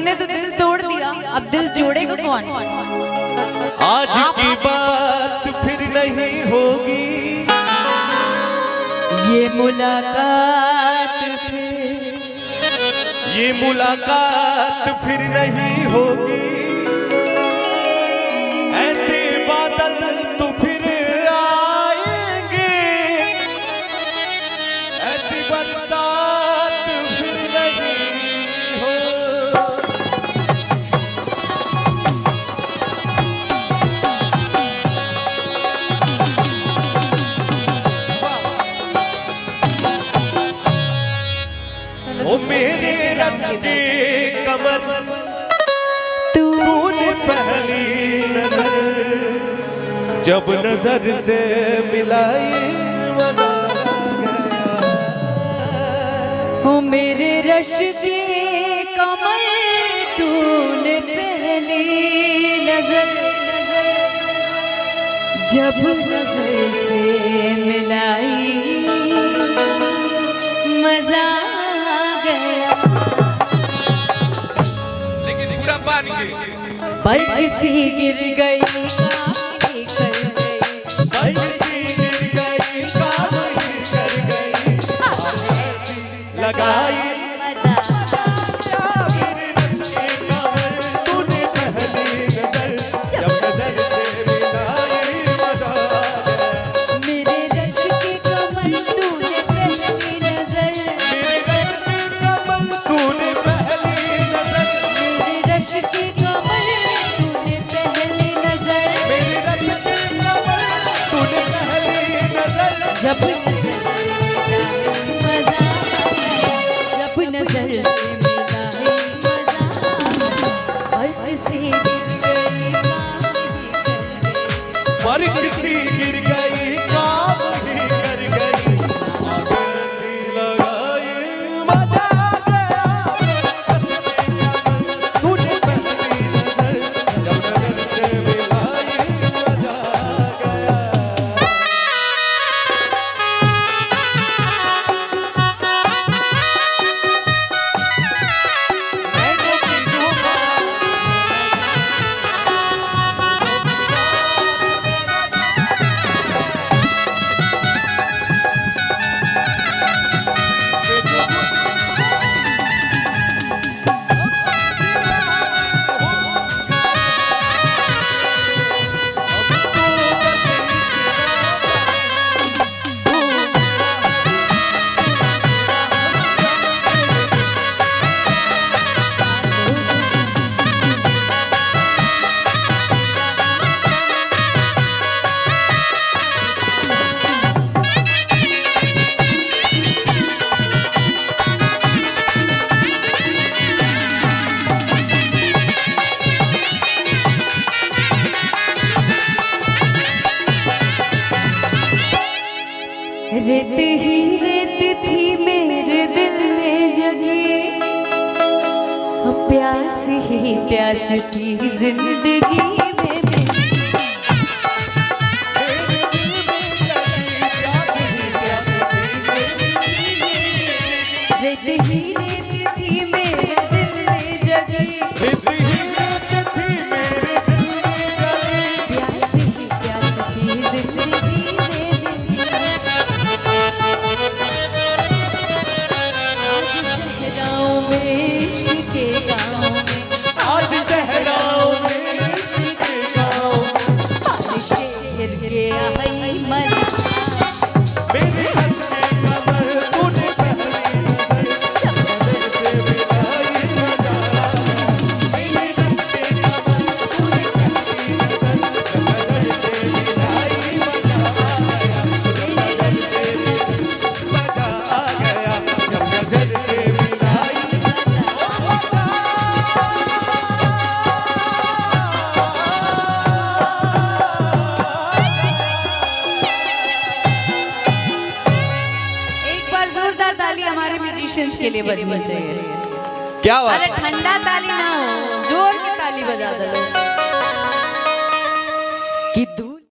तुमने तो दिल तोड़ दिया, अब दिल जोड़ेगा कौन? आज की बात फिर नहीं होगी, ये मुलाकात फिर नहीं होगी। ऐसे बादल तो फिर आएंगे, ऐसी बरसात फिर नहीं हो। मेरे रस्ते कमर तूने पहली नजर जब नजर से मिलाई मजा हो मेरे रश के कमर तूने पहली नजर जब नजर से मिलाई मजा पर किसी गिर गई काफी कर गई, पर किसी गिर गई काफी कर गई, लगाई मजा मेरे रस्ते कमर तूने पहली नजर जब नजर से मिलाई मजा मेरे रश की कमर तूने पहली नजर मेरे रस्ते कमर तूने पहली नजर मेरे रश की कमर तूने पहली नजर तूने पहली नजर जब नजर से मिलाई मजा और किसी गिर गई पर किसी गिर गई काम ही कर गई, ऐसी लगाई मजा गया तूने पहली नजर जब नजर से मिलाई मजा गया। रेत ही रेत थी मेरे दिल में जगी, प्यास ही प्यास थी जिंदगी में रेत ही रेत थी मेरे दिल में जगी, प्यास ही प्यास थी जिंदगी में आज सहराओं में इश्क के गाँव शेर के आई मजा मेरे हंसने कमर तूने पहली नजर जब नजर से मिलाई मजा मेरे हंसने कमर तूने पहली नजर जब नजर से मिलाई मजा आया मजा आ गया जब नजर से मिलाई हमारे म्यूजिशियंस के लिए बजनी चाहिए। क्या बात? अरे ठंडा ताली ना हो, जोर की ताली बजा दो कि